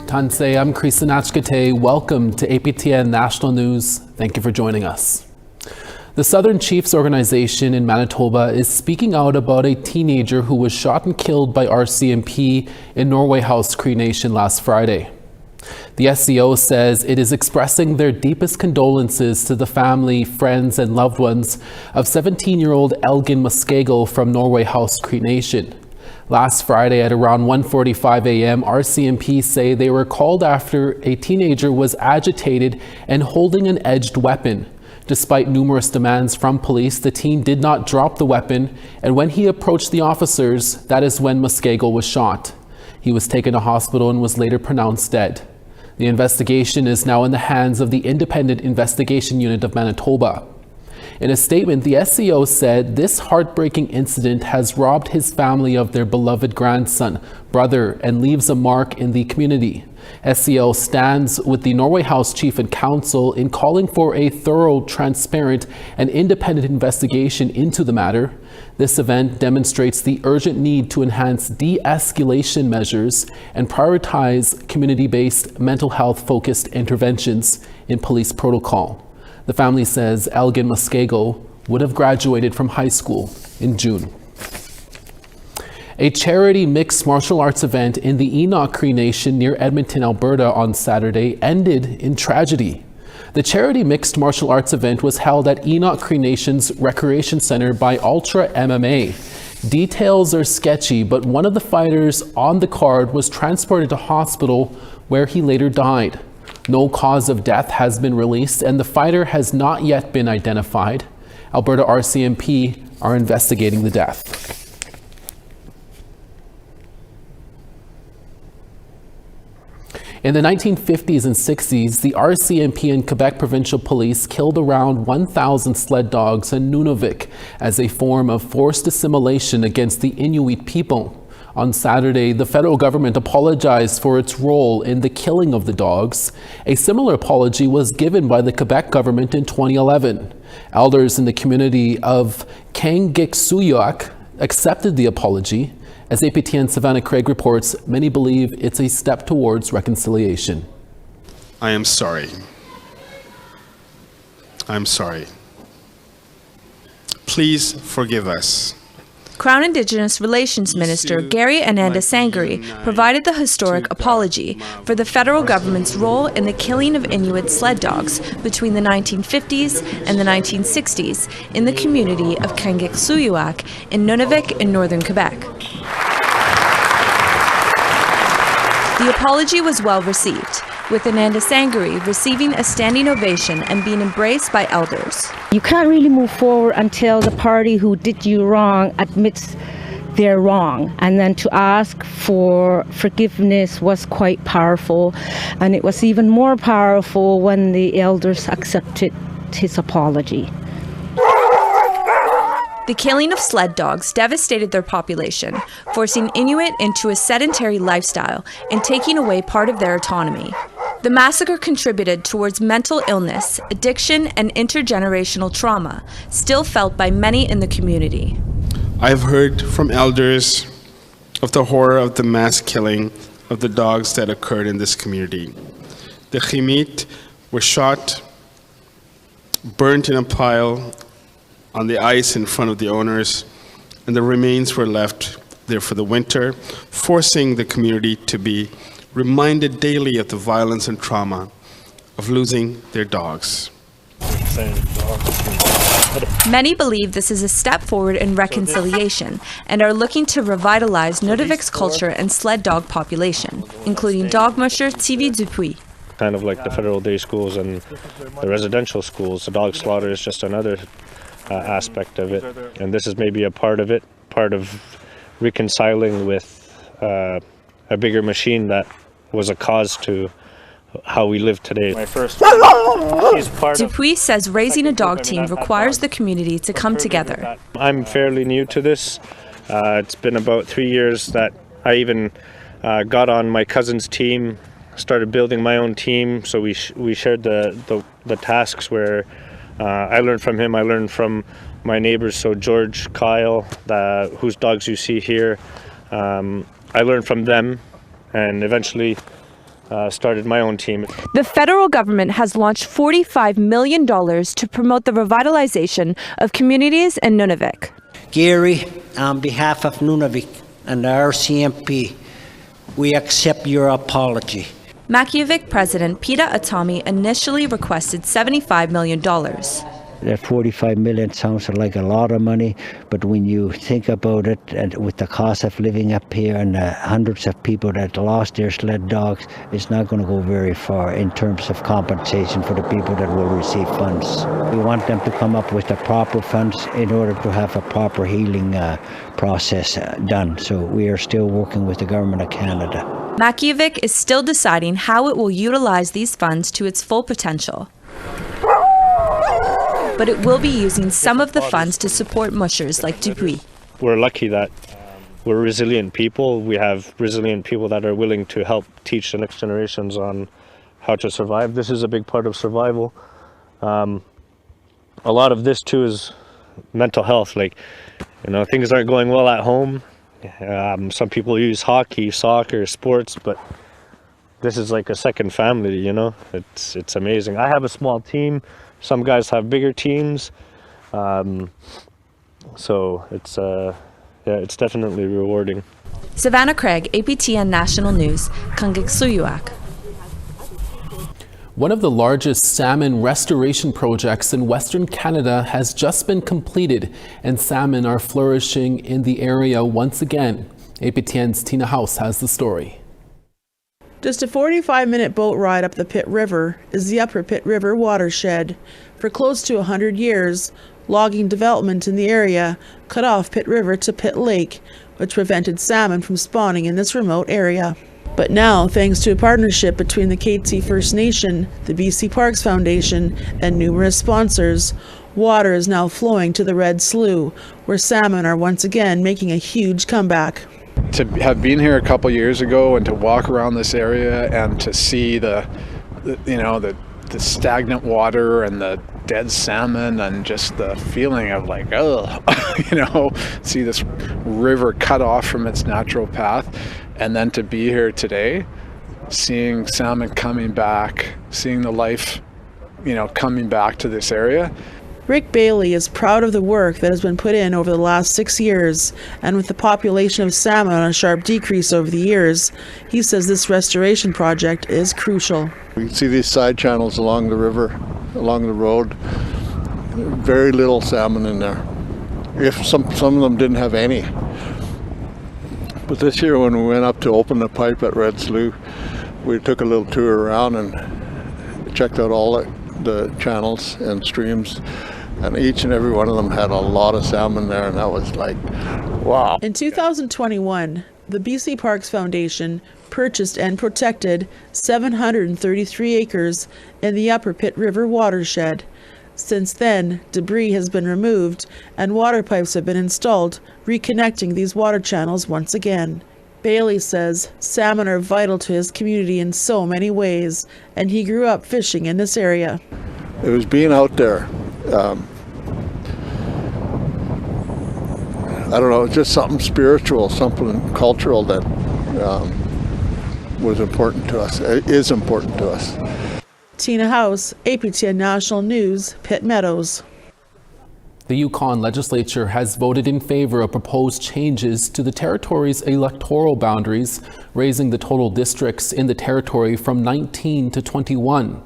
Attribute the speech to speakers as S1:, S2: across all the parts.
S1: Tansei, I'm Krisanachkate. Welcome to APTN National News. Thank you for joining us. The Southern Chiefs organization in Manitoba is speaking out about a teenager who was shot and killed by RCMP in Norway House Cree Nation last Friday. The SCO says it is expressing their deepest condolences to the family, friends, and loved ones of 17-year-old Elgin Muskego from Norway House Cree Nation. Last Friday at around 1:45 a.m., RCMP say they were called after a teenager was agitated and holding an edged weapon. Despite numerous demands from police, the teen did not drop the weapon, and when he approached the officers, that is when Muskego was shot. He was taken to hospital and was later pronounced dead. The investigation is now in the hands of the Independent Investigation Unit of Manitoba. In a statement, the SCO said this heartbreaking incident has robbed his family of their beloved grandson, brother, and leaves a mark in the community. SCO stands with the Norway House Chief and Council in calling for a thorough, transparent, and independent investigation into the matter. This event demonstrates the urgent need to enhance de-escalation measures and prioritize community-based mental health-focused interventions in police protocol. The family says Elgin Muskego would have graduated from high school in June. A charity mixed martial arts event in the Enoch Cree Nation near Edmonton, Alberta on Saturday ended in tragedy. The charity mixed martial arts event was held at Enoch Cree Nation's Recreation Center by Ultra MMA. Details are sketchy, but one of the fighters on the card was transported to hospital where he later died. No cause of death has been released and the fighter has not yet been identified. Alberta RCMP are investigating the death. In the 1950s and 60s, the RCMP and Quebec Provincial Police killed around 1,000 sled dogs in Nunavik as a form of forced assimilation against the Inuit people. On Saturday, the federal government apologized for its role in the killing of the dogs. A similar apology was given by the Quebec government in 2011. Elders in the community of Kangiksuyuak accepted the apology. As APTN Savannah Craig reports, many believe it's a step towards reconciliation.
S2: I am sorry. I'm sorry. Please forgive us.
S3: Crown Indigenous Relations Minister Gary Ananda Sangari provided the historic apology for the federal government's role in the killing of Inuit sled dogs between the 1950s and the 1960s in the community of Kangiksuyuak in Nunavik in northern Quebec. The apology was well received, with Ananda Sangari receiving a standing ovation and being embraced by elders.
S4: You can't really move forward until the party who did you wrong admits they're wrong. And then to ask for forgiveness was quite powerful. And it was even more powerful when the elders accepted his apology.
S3: The killing of sled dogs devastated their population, forcing Inuit into a sedentary lifestyle and taking away part of their autonomy. The massacre contributed towards mental illness, addiction, and intergenerational trauma, still felt by many in the community.
S2: I've heard from elders of the horror of the mass killing of the dogs that occurred in this community. The Khimit were shot, burnt in a pile on the ice in front of the owners, and the remains were left there for the winter, forcing the community to be reminded daily of the violence and trauma of losing their dogs.
S3: Many believe this is a step forward in reconciliation and are looking to revitalize Nunavik's culture and sled dog population, including dog musher TV Dupuis.
S5: Kind of like the federal day schools and the residential schools, the dog slaughter is just another aspect of it, and this is maybe a part of it, part of reconciling with a bigger machine that was a cause to how we live today.
S3: Dupuis says raising a dog team requires the community to come together.
S5: I'm fairly new to this. It's been about 3 years that I even got on my cousin's team, started building my own team, so we shared the tasks where I learned from him, I learned from my neighbors, so George, Kyle, whose dogs you see here, I learned from them, and eventually started my own team.
S3: The federal government has launched $45 million to promote the revitalization of communities in Nunavik.
S6: Gary, on behalf of Nunavik and the RCMP, we accept your apology.
S3: Makiyavik President Peta Atami initially requested $75 million.
S6: That 45 million sounds like a lot of money, but when you think about it, and with the cost of living up here and the hundreds of people that lost their sled dogs, it's not going to go very far in terms of compensation for the people that will receive funds. We want them to come up with the proper funds in order to have a proper healing process done. So we are still working with the Government of Canada.
S3: Makiyavik is still deciding how it will utilize these funds to its full potential. But it will be using some of the funds to support mushers like Dupuis.
S5: We're lucky that we're resilient people. We have resilient people that are willing to help teach the next generations on how to survive. This is a big part of survival. A lot of this too is mental health. Like, you know, things aren't going well at home. Some people use hockey, soccer, sports, but this is like a second family, you know? It's amazing. I have a small team. Some guys have bigger teams, so it's definitely rewarding.
S3: Savannah Craig, APTN National News, Kangig-Suyuak.
S1: One of the largest salmon restoration projects in Western Canada has just been completed, and salmon are flourishing in the area once again. APTN's Tina House has the story.
S7: Just a 45-minute boat ride up the Pitt River is the Upper Pitt River watershed. For close to 100 years, logging development in the area cut off Pitt River to Pitt Lake, which prevented salmon from spawning in this remote area. But now, thanks to a partnership between the Katzie First Nation, the BC Parks Foundation, and numerous sponsors, water is now flowing to the Red Slough, where salmon are once again making a huge comeback.
S8: To have been here a couple years ago and to walk around this area and to see the stagnant water and the dead salmon and just the feeling of like, see this river cut off from its natural path, and then to be here today, seeing salmon coming back, seeing the life, coming back to this area.
S7: Rick Bailey is proud of the work that has been put in over the last 6 years, and with the population of salmon on a sharp decrease over the years, he says this restoration project is crucial.
S9: You can see these side channels along the river, along the road. Very little salmon in there. If some of them didn't have any. But this year when we went up to open the pipe at Red Slough, we took a little tour around and checked out all the channels and streams. And each and every one of them had a lot of salmon there, and that was like, wow.
S7: In 2021, the BC Parks Foundation purchased and protected 733 acres in the Upper Pitt River watershed. Since then, debris has been removed and water pipes have been installed, reconnecting these water channels once again. Bailey says salmon are vital to his community in so many ways, and he grew up fishing in this area.
S9: It was being out there. I don't know, just something spiritual, something cultural that was important to us, is important to us.
S7: Tina House, APTN National News, Pitt Meadows.
S1: The Yukon legislature has voted in favor of proposed changes to the territory's electoral boundaries, raising the total districts in the territory from 19 to 21.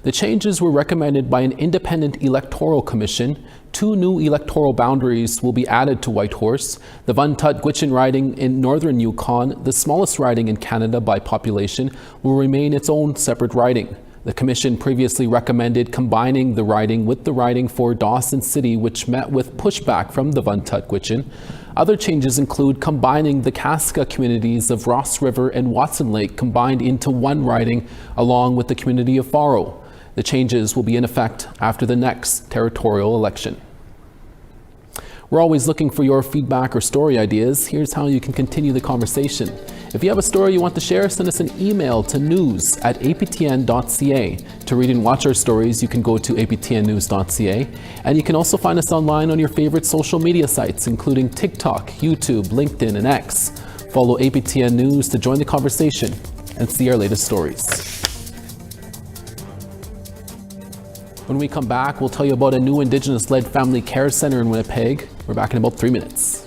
S1: The changes were recommended by an independent electoral commission. 2 new electoral boundaries will be added to Whitehorse. The Vuntut-Gwitchin riding in northern Yukon, the smallest riding in Canada by population, will remain its own separate riding. The commission previously recommended combining the riding with the riding for Dawson City, which met with pushback from the Vuntut-Gwitchin. Other changes include combining the Casca communities of Ross River and Watson Lake combined into one riding, along with the community of Faro. The changes will be in effect after the next territorial election. We're always looking for your feedback or story ideas. Here's how you can continue the conversation. If you have a story you want to share, send us an email to news@aptn.ca. To read and watch our stories, you can go to aptnnews.ca. And you can also find us online on your favorite social media sites, including TikTok, YouTube, LinkedIn, and X. Follow APTN News to join the conversation. and see our latest stories. When we come back, we'll tell you about a new Indigenous-led family care center in Winnipeg. We're back in about 3 minutes.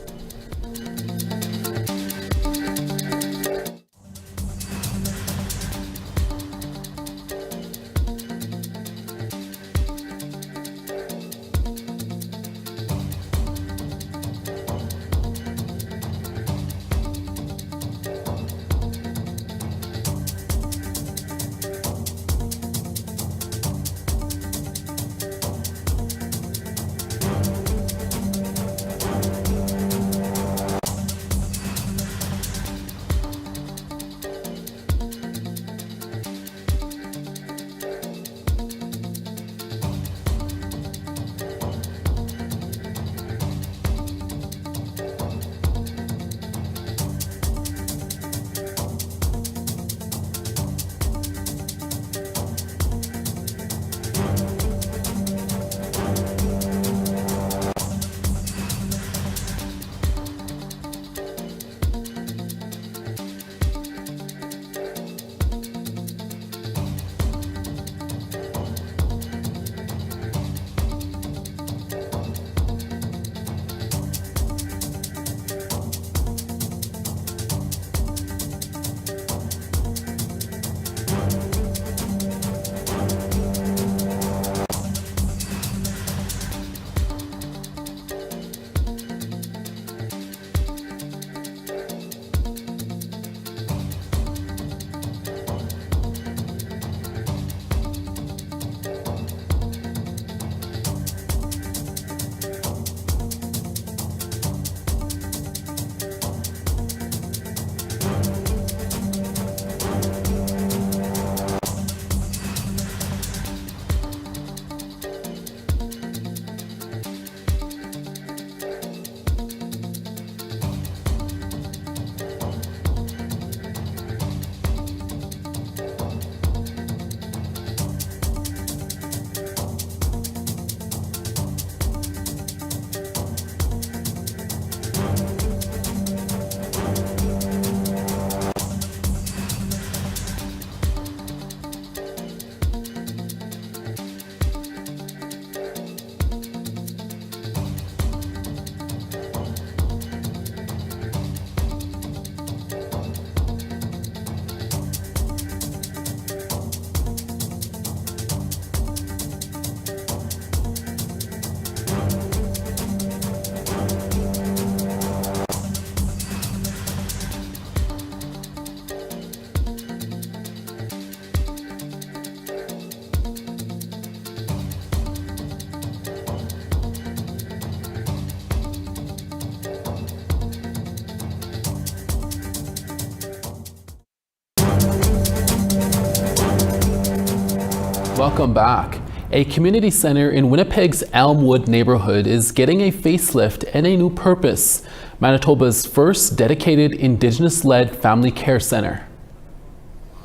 S1: Welcome back. A community center in Winnipeg's Elmwood neighborhood is getting a facelift and a new purpose. Manitoba's first dedicated Indigenous-led family care center.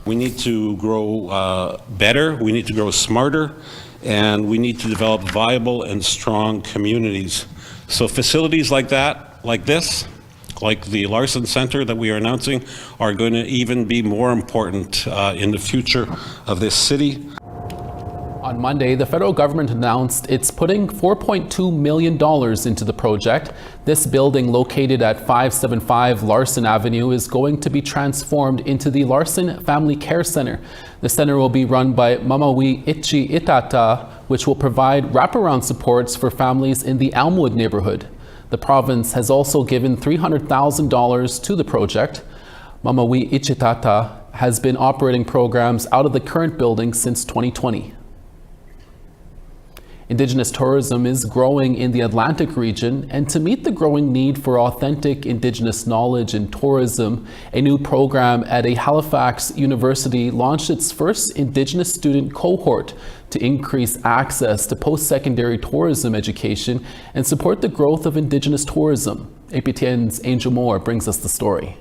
S10: We need to grow better, we need to grow smarter, and we need to develop viable and strong communities. So facilities like that, like this, like the Larson Center that we are announcing, are going to even be more important in the future of this city.
S1: On Monday, the federal government announced it's putting $4.2 million into the project. This building, located at 575 Larson Avenue, is going to be transformed into the Larson Family Care Center. The center will be run by Mamawi Ichi Itata, which will provide wraparound supports for families in the Elmwood neighborhood. The province has also given $300,000 to the project. Mamawi Ichitata has been operating programs out of the current building since 2020. Indigenous tourism is growing in the Atlantic region, and to meet the growing need for authentic Indigenous knowledge and tourism, a new program at a Halifax university launched its first Indigenous student cohort to increase access to post-secondary tourism education and support the growth of Indigenous tourism. APTN's Angel Moore brings us the story.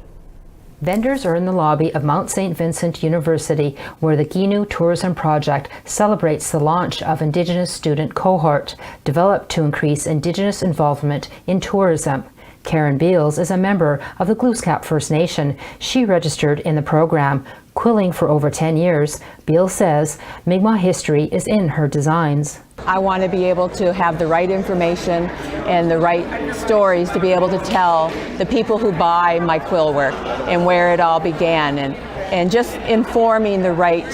S11: Vendors are in the lobby of Mount St. Vincent University, where the Ginu Tourism Project celebrates the launch of Indigenous student cohort, developed to increase Indigenous involvement in tourism. Karen Beals is a member of the Glooscap First Nation. She registered in the program. Quilling for over 10 years, Beals says Mi'kmaq history is in her designs.
S12: I want to be able to have the right information and the right stories to be able to tell the people who buy my quill work and where it all began, and just informing the right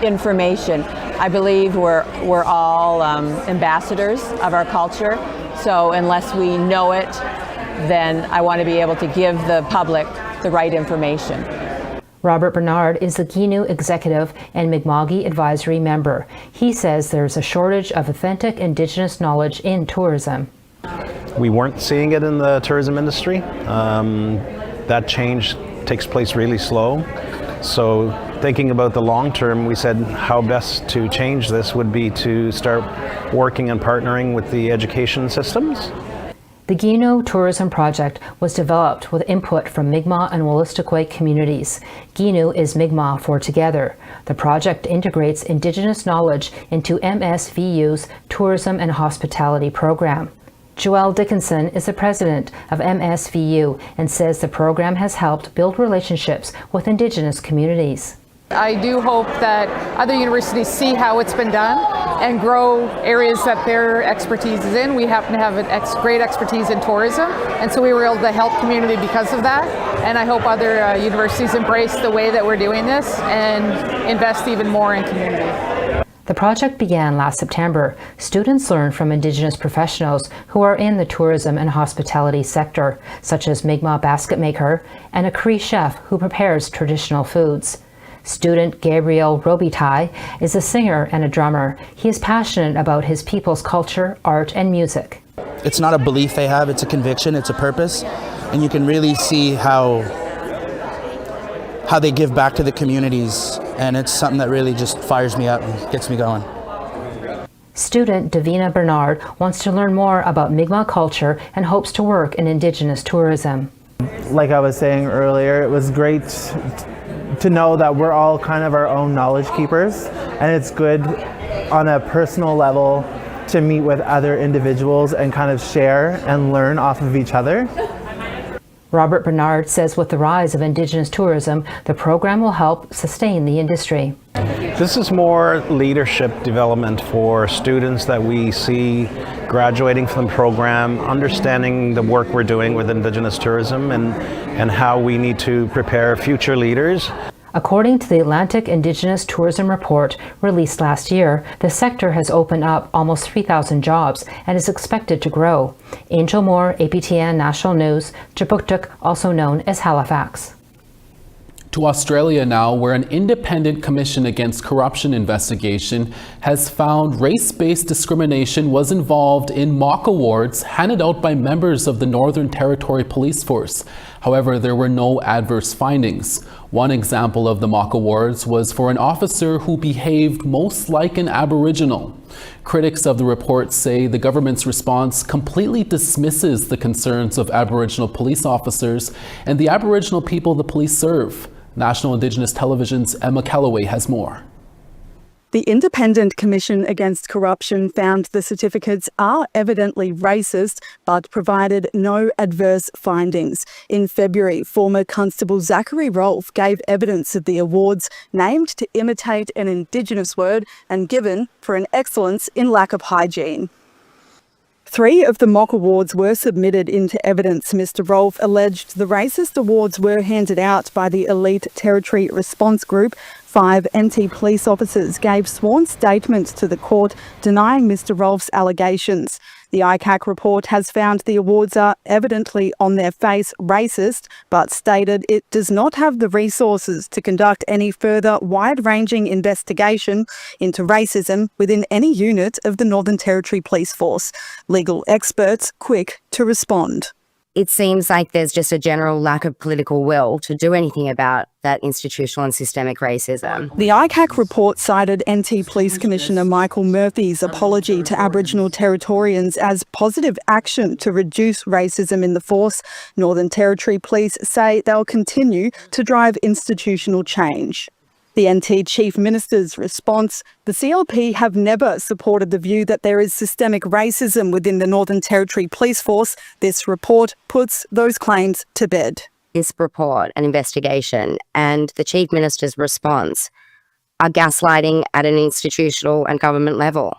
S12: information. I believe we're all ambassadors of our culture, so unless we know it, then I want to be able to give the public the right information.
S11: Robert Bernard is the Ginu Executive and Mi'kma'ki Advisory Member. He says there's a shortage of authentic Indigenous knowledge in tourism.
S13: We weren't seeing it in the tourism industry. That change takes place really slow. So thinking about the long term, we said how best to change this would be to start working and partnering with the education systems.
S11: The Ginu Tourism Project was developed with input from Mi'kmaq and Wolastoqey communities. Ginu is Mi'kmaq for together. The project integrates Indigenous knowledge into MSVU's Tourism and Hospitality program. Joelle Dickinson is the president of MSVU and says the program has helped build relationships with Indigenous communities.
S14: I do hope that other universities see how it's been done and grow areas that their expertise is in. We happen to have great expertise in tourism, and so we were able to help community because of that. And I hope other universities embrace the way that we're doing this and invest even more in community.
S11: The project began last September. Students learn from Indigenous professionals who are in the tourism and hospitality sector, such as Mi'kmaq basket maker and a Cree chef who prepares traditional foods. Student Gabriel Robitaille is a singer and a drummer. He is passionate about his people's culture, art, and music.
S15: It's not a belief they have, it's a conviction, it's a purpose, and you can really see how they give back to the communities, and it's something that really just fires me up and gets me going.
S11: Student Davina Bernard wants to learn more about Mi'kmaq culture and hopes to work in Indigenous tourism.
S16: Like I was saying earlier, it was great to know that we're all kind of our own knowledge keepers, and it's good on a personal level to meet with other individuals and kind of share and learn off of each other.
S11: Robert Bernard says with the rise of Indigenous tourism, the program will help sustain the industry.
S13: This is more leadership development for students that we see graduating from the program, understanding the work we're doing with Indigenous tourism and how we need to prepare future leaders.
S11: According to the Atlantic Indigenous Tourism Report released last year, the sector has opened up almost 3,000 jobs and is expected to grow. Angel Moore, APTN National News, Jabuktuk, also known as Halifax.
S1: To Australia now, where an independent commission against corruption investigation has found race-based discrimination was involved in mock awards handed out by members of the Northern Territory Police Force. However, there were no adverse findings. One example of the mock awards was for an officer who behaved most like an Aboriginal. Critics of the report say the government's response completely dismisses the concerns of Aboriginal police officers and the Aboriginal people the police serve. National Indigenous Television's Emma Calloway has more.
S17: The Independent Commission Against Corruption found the certificates are evidently racist, but provided no adverse findings. In February, former Constable Zachary Rolfe gave evidence of the awards named to imitate an Indigenous word and given for an excellence in lack of hygiene. 3 of the mock awards were submitted into evidence. Mr. Rolfe alleged the racist awards were handed out by the Elite Territory Response Group. 5 NT police officers gave sworn statements to the court denying Mr. Rolfe's allegations. The ICAC report has found the awards are evidently on their face racist, but stated it does not have the resources to conduct any further wide-ranging investigation into racism within any unit of the Northern Territory Police Force. Legal experts quick to respond.
S18: It seems like there's just a general lack of political will to do anything about that institutional and systemic racism.
S17: The ICAC report cited NT Police Commissioner Michael Murphy's apology to Aboriginal Territorians as positive action to reduce racism in the force. Northern Territory Police say they'll continue to drive institutional change. The NT Chief Minister's response: the CLP have never supported the view that there is systemic racism within the Northern Territory Police Force. This report puts those claims to bed.
S18: This report and investigation and the Chief Minister's response are gaslighting at an institutional and government level.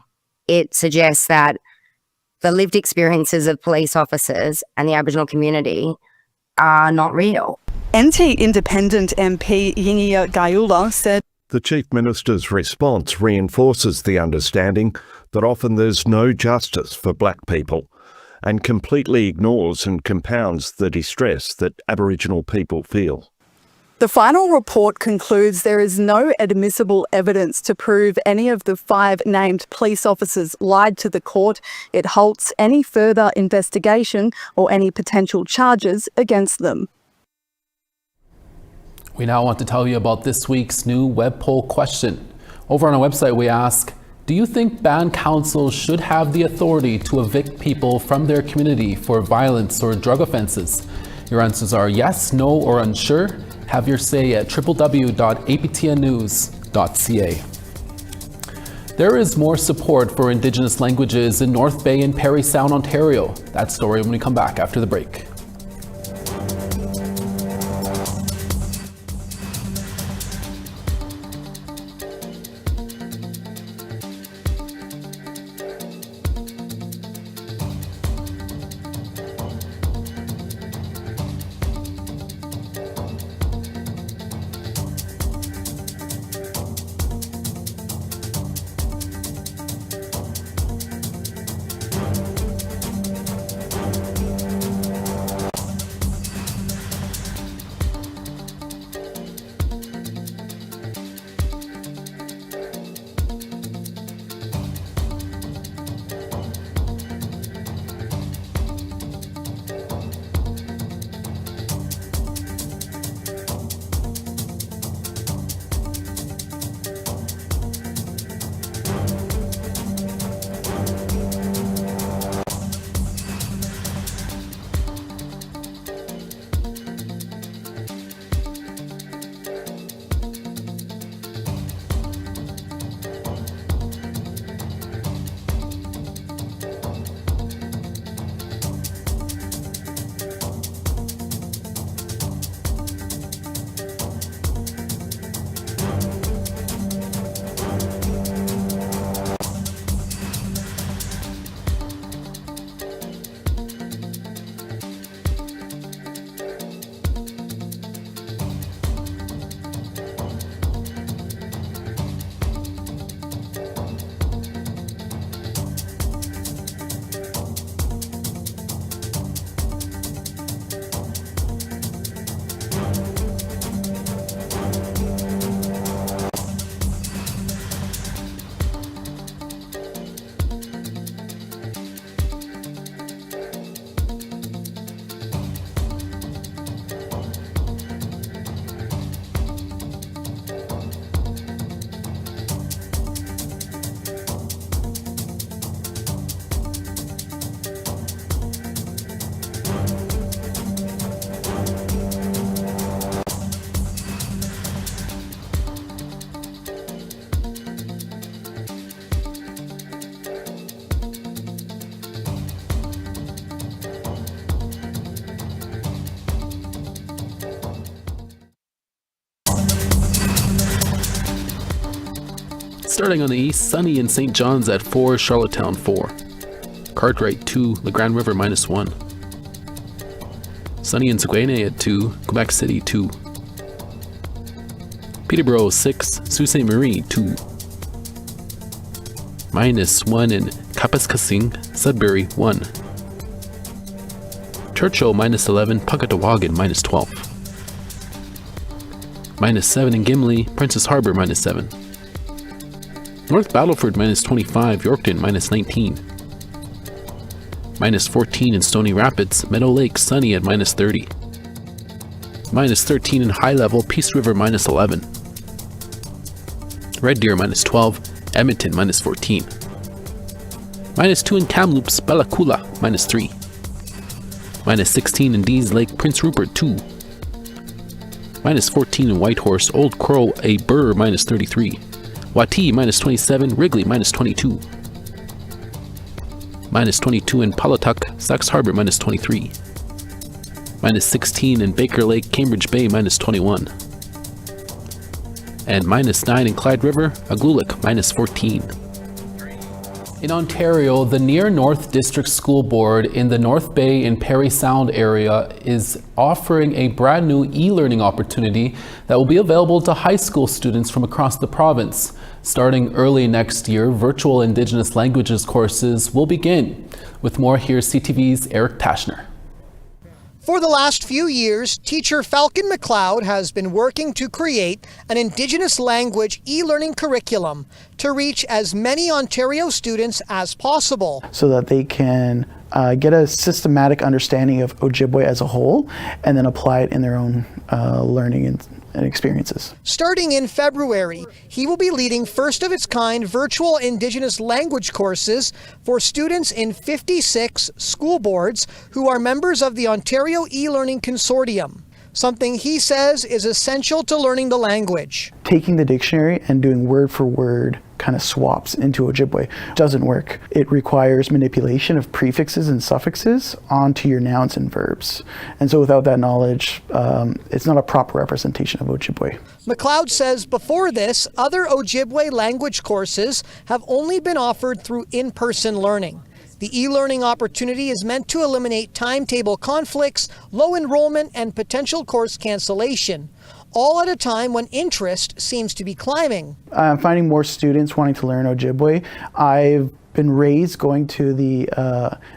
S18: It suggests that the lived experiences of police officers and the Aboriginal community are not real.
S17: NT Independent MP Yingia Gayula said,
S19: the Chief Minister's response reinforces the understanding that often there's no justice for black people and completely ignores and compounds the distress that Aboriginal people feel.
S17: The final report concludes there is no admissible evidence to prove any of the 5 named police officers lied to the court. It halts any further investigation or any potential charges against them.
S1: We now want to tell you about this week's new web poll question. Over on our website, we ask, do you think band councils should have the authority to evict people from their community for violence or drug offenses? Your answers are yes, no, or unsure. Have your say at www.aptnnews.ca. There is more support for Indigenous languages in North Bay and Parry Sound, Ontario. That story when we come back after the break. Starting on the east, sunny in St. John's at 4, Charlottetown 4. Cartwright 2, La Grande River -1. Sunny in Saguenay at 2, Quebec City 2. Peterborough 6, Sault Ste. Marie 2. -1 in Kapuskasing, Sudbury 1. Churchill -11, Puckatawagan -12. -7 in Gimli, Princess Harbour -7. North Battleford -25, Yorkton -19. -14 in Stony Rapids, Meadow Lake sunny at -30. -13 in High Level, Peace River -11. Red Deer -12, Edmonton -14. -2 in Kamloops, Bella Coola -3. -16 in Dees Lake, Prince Rupert 2. minus 14 in Whitehorse, Old Crow, a Burr, minus 33. Wati, minus 27, Wrigley, minus 22. Minus 22 in Palatuk, Sax Harbor, minus 23. Minus 16 in Baker Lake, Cambridge Bay, minus 21. And minus 9 in Clyde River, Aglulik, minus 14. In Ontario, the Near North District School Board in the North Bay and Parry Sound area is offering a brand new e-learning opportunity that will be available to high school students from across the province. Starting early next year, virtual Indigenous languages courses will begin. With more, here's CTV's Eric Tashner.
S20: For the last few years, teacher Falcon McLeod has been working to create an Indigenous language e-learning curriculum to reach as many Ontario students as possible.
S21: So that they can get a systematic understanding of Ojibwe as a whole and then apply it in their own learning and experiences.
S20: Starting in February, he will be leading first-of-its-kind virtual Indigenous language courses for students in 56 school boards who are members of the Ontario e-learning consortium, something he says is essential to learning the language.
S21: Taking the dictionary and doing word for word kind of swaps into Ojibwe doesn't work. It requires manipulation of prefixes and suffixes onto your nouns and verbs. And so without that knowledge, it's not a proper representation of Ojibwe.
S20: McLeod says before this, other Ojibwe language courses have only been offered through in-person learning. The e-learning opportunity is meant to eliminate timetable conflicts, low enrollment, and potential course cancellation, all at a time when interest seems to be climbing.
S21: I'm finding more students wanting to learn Ojibwe. I've been raised going to the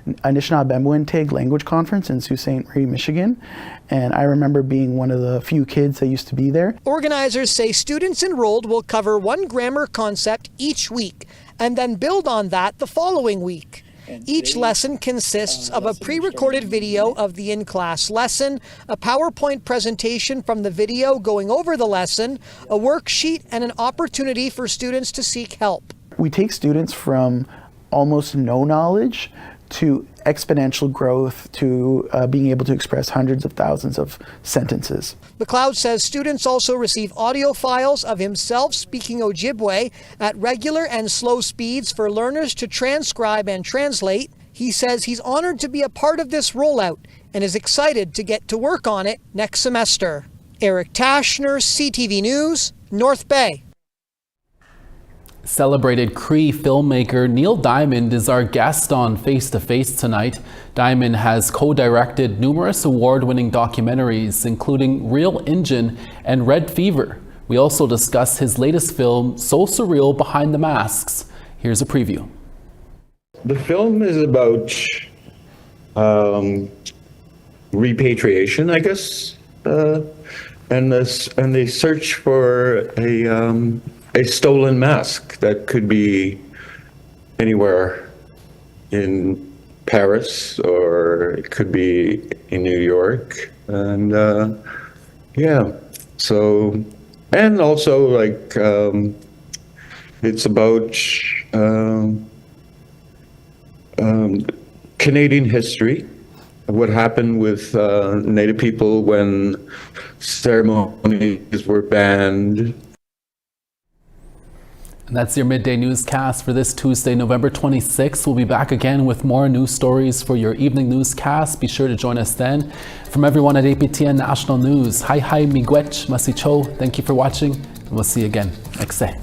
S21: Anishinaabe language conference in Sault Ste. Marie, Michigan, and I remember being one of the few kids that used to be there.
S20: Organizers say students enrolled will cover one grammar concept each week and then build on that the following week. Each lesson consists of a pre-recorded video of the in-class lesson, a PowerPoint presentation from the video going over the lesson, a worksheet, and an opportunity for students to seek help.
S21: We take students from almost no knowledge to exponential growth to being able to express hundreds of thousands of sentences.
S20: McLeod says students also receive audio files of himself speaking Ojibwe at regular and slow speeds for learners to transcribe and translate. He says he's honored to be a part of this rollout and is excited to get to work on it next semester. Eric Tashner, CTV News, North Bay.
S1: Celebrated Cree filmmaker Neil Diamond is our guest on Face to Face tonight. Diamond has co-directed numerous award-winning documentaries, including Real Injun and Red Fever. We also discuss his latest film, So Surreal Behind the Masks. Here's a preview.
S22: The film is about repatriation, I guess, and they search for a stolen mask that could be anywhere in Paris or it could be in New York, and yeah. So, and also like it's about Canadian history, what happened with Native people when ceremonies were banned.
S1: And that's your midday newscast for this Tuesday, November 26th. We'll be back again with more news stories for your evening newscast. Be sure to join us then. From everyone at APTN National News, hi miigwech masicho. Thank you for watching, and we'll see you again next day.